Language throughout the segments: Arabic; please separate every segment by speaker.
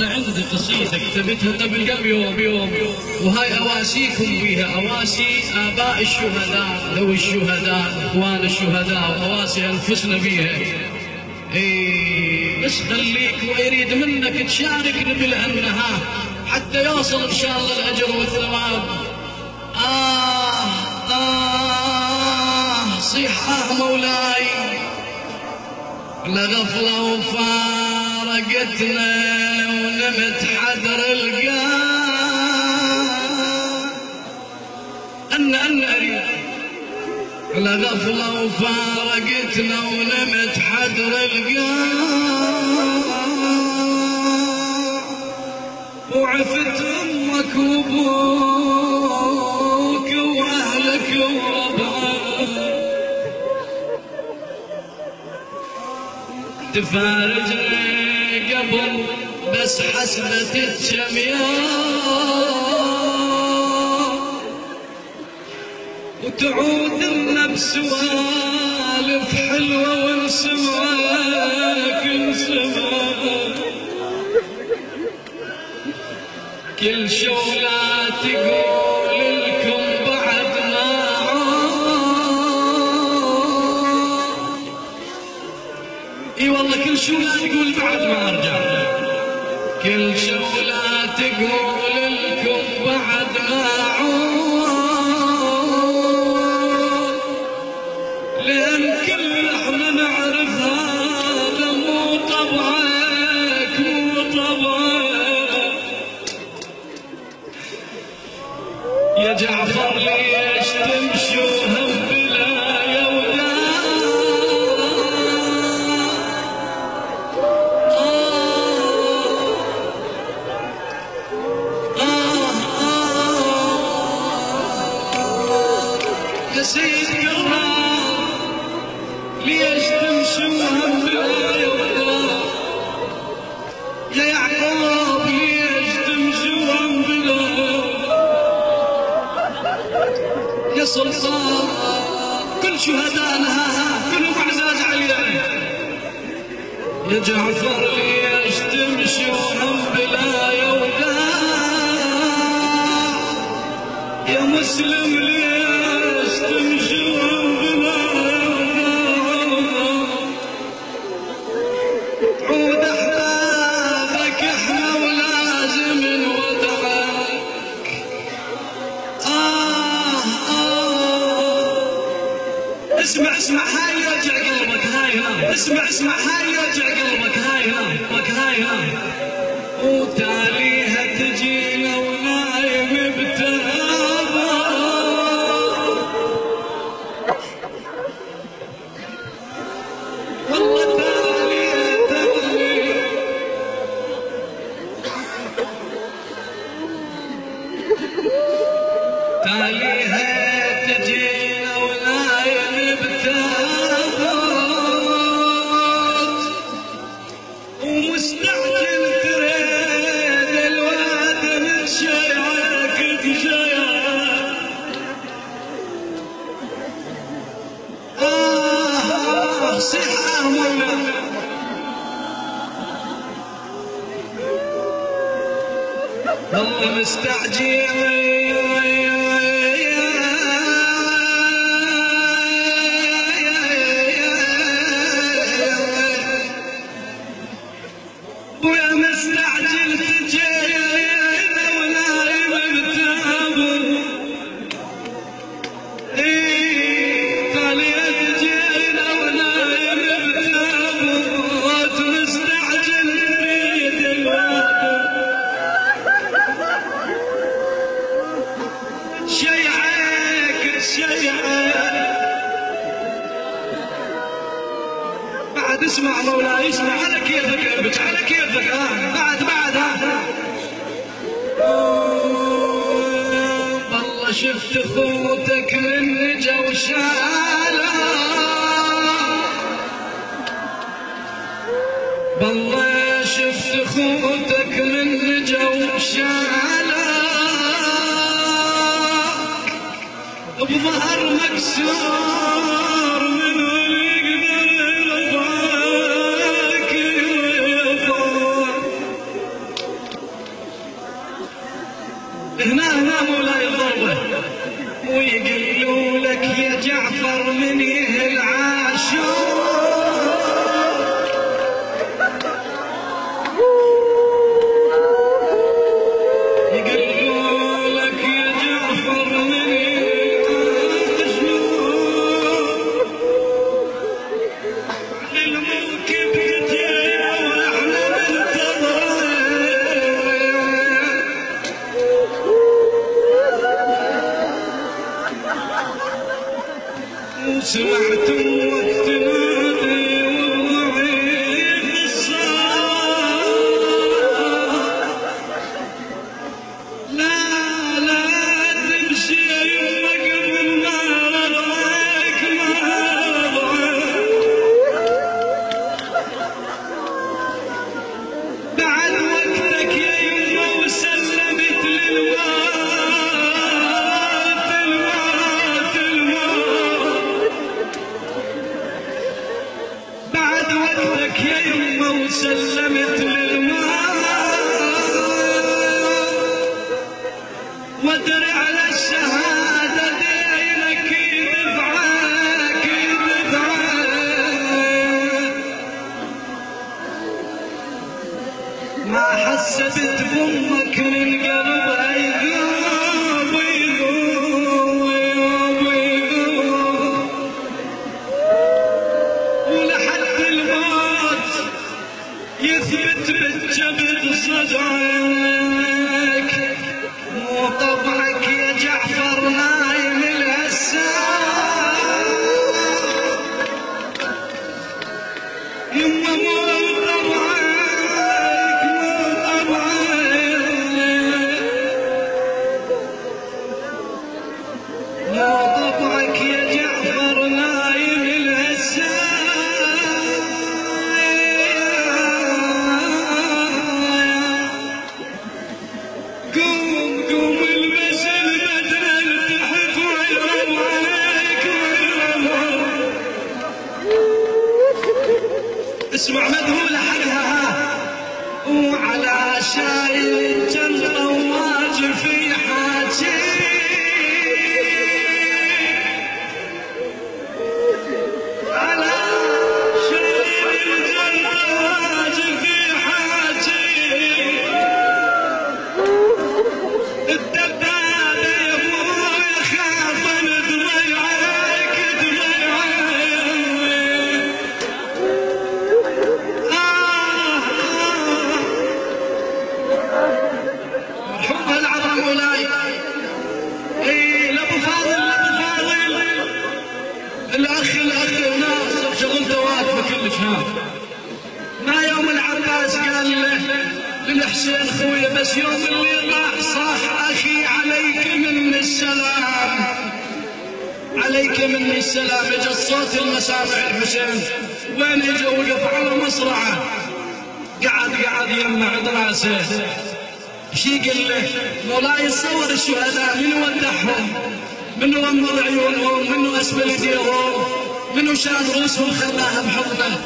Speaker 1: أنا عندي قصيدة كتبتها قبل كم يوم وهاي أواسيكم بيها، أواسي آباء الشهداء، ذوي الشهداء، إخوان الشهداء، وأواسي أنفسنا بيها. بس خليك ويريد منك تشاركني بالأنها حتى يوصل إن شاء الله الأجر والثواب. صيحة مولاي لغفلة وفارقتنا ونمت حدر القاع أن أريد لغفلة وفارقتنا ونمت حدر القاع وعفت أمك وأبوك وأهلك وربعك تفارجني قبل بس حسبة الشمياء وتعود النفس سوالف حلوة ونسمعك كل شولة تقول لكم بعد ما اي والله كل شولة تقول بعد ما ارجع، كل شولة تقول لكم بعد ما اعود لان كل احنا نعرف هذا مو طبعك مو طبعك يا جعفر ليش تمشوها بلا يودا يا سيد قرار ليش تمشوها بلا يودا يا يعقوب ليش تمشوها بلا يا سلطان كل شهدائنا كلهم اعزاز علينا يا جعفر ليش تمشون بلا يوداع يا مسلم ليش تمشون بلا يوداع عود احبابك احنا ولازم نودعك اسمع هاي يرجع قلبك هاي اسمع هاي يرجع قلبك هاي وتاليها تجينا ونايم بتهابا والله تاليها تجينا ونايم بتهابات ومستعجل تريد الواد من شيعك تشيع صحة مولا والله مستعجل ويا مستعجل تجينا ونايم بتهابر طالع تجينا ونايم بتهابر مستعجل تريد الواد شيعك بعد اسمع مولاي اسمع على كيفك ابك على كيفك بعد والله شفت اخوتك من نجا وشالا والله شفت اخوتك من نجا وشالا بظهر مكسور من يقدر يرفعك بعد وقتك يا يمه وسلمت للماء وادري على الشهادة دينك يدفعك ما حسبت بامك من قلبها يذوب ولحد الموت يثبت بالجبد صدعك مو طبعك يا جعفر نايم الهساء يما مو طبعك مو طبعك يا جعفر نايم الهساء قوم قوم البس البدر التحف ويرم عليك اسمع مذهولة حقها وعلى شايل الجمرة وواجب في حاجي على شايل الجمرة واجب في حاجي الدبابة يا ابوي خاف ضيعك مرحوم العظم مولاي اي لابو فاضل الاخ ناصر شغلته واقفه كلش هناك ما يوم العباس قال له للحسين خويا بس يوم اللي راح صاح اخي عليك مني السلام عليك مني السلام اجى صوت المسامع الحسين وين اجى وقف على مصرعه قعد يمع عند راسه شي قال له مولاي صور الشهداء من ودعهم منو غمض عيونهم منو اسفل ايديهم منو شال رؤوسهم خلاها بحضنه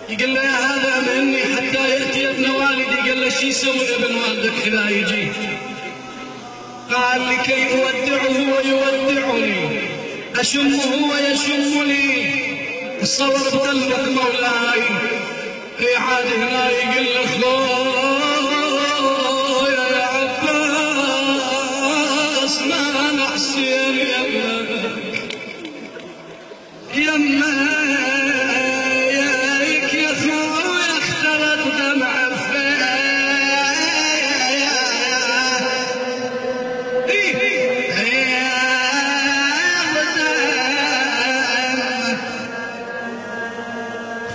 Speaker 1: يقول له يا هذا مني حتى ياتي ابن والدي قال له شو يسوي ابن والدك اذا يجي قال لكي اودعه ويودعني اشمه ويشمني الصور بقلبك مولاي اي عاد هنا يقول له خويا يا عباس ما انا حسين يمك يا خويا اختلط دمع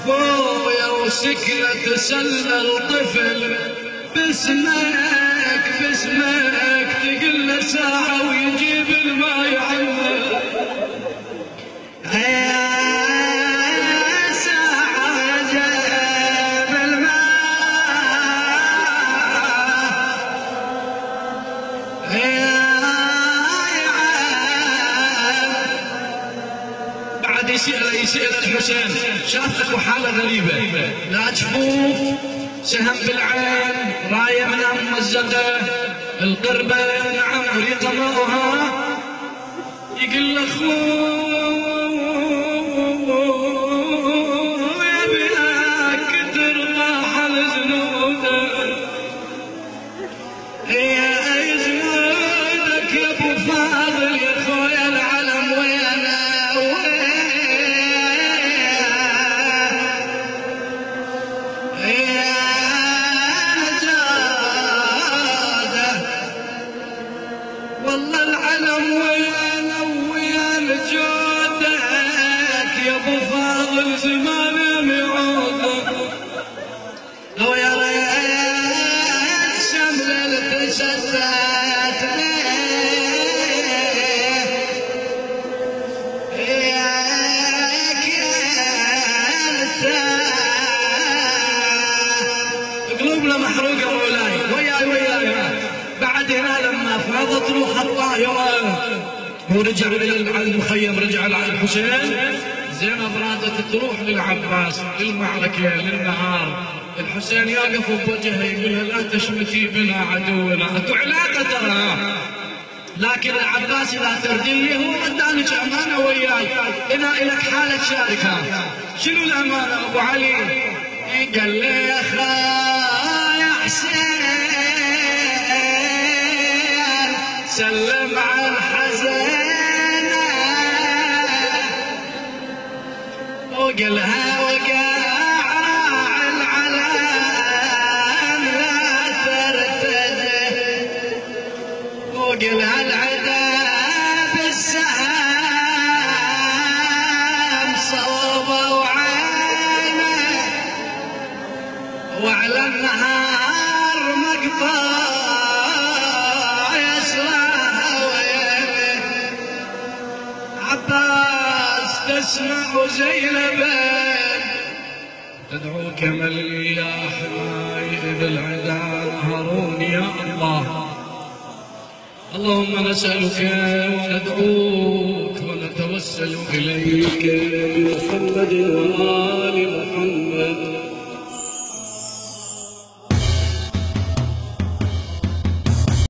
Speaker 1: خويا وسكنة سلة الطفل باسمك تقل له ساعة ويجيب الماء يعمر يسأل الحسين شافك وحالة غريبة لا جفوف سهم بالعين راية من ممزقة القربة نعم ريقة ماؤها يقول له خويا بلاك كتر راح لزنودك يا زنودك يا ابو فاضل يا خويا العلم وينا والله العلم ويانا ويا جودك يا ابو فاضل زمان يعودك لو يا ريت شمل التشتت قلوبنا محروقه مولاي وياي بعد هنا لما فاضت روح الطاهره ورجع الى المخيم رجع على الحسين زينب رادت تروح للعباس للمعركة للنهار، الحسين يقف بوجهها يقول لها لا تشمتي بنا عدونا، اكو علاقة ترى، لكن العباس اذا تردين لي هو ادانك امانة وياي، اذا الك حالة تشاركها. شنو الامانة ابو علي؟ قال لي يا حسين سلم على الحزين، وقالها وقع العلام لا ترتدي، وقالها العدا بالسهام صوبه وعينه، وعلى النهار مقطع يسرها ويمه. عباس تسمع زينب تدعوك ملي يا حماي، إذ العدا نهرون يا الله. اللهم نسألك وندعوك ونتوسل إليك بمحمد وآل محمد.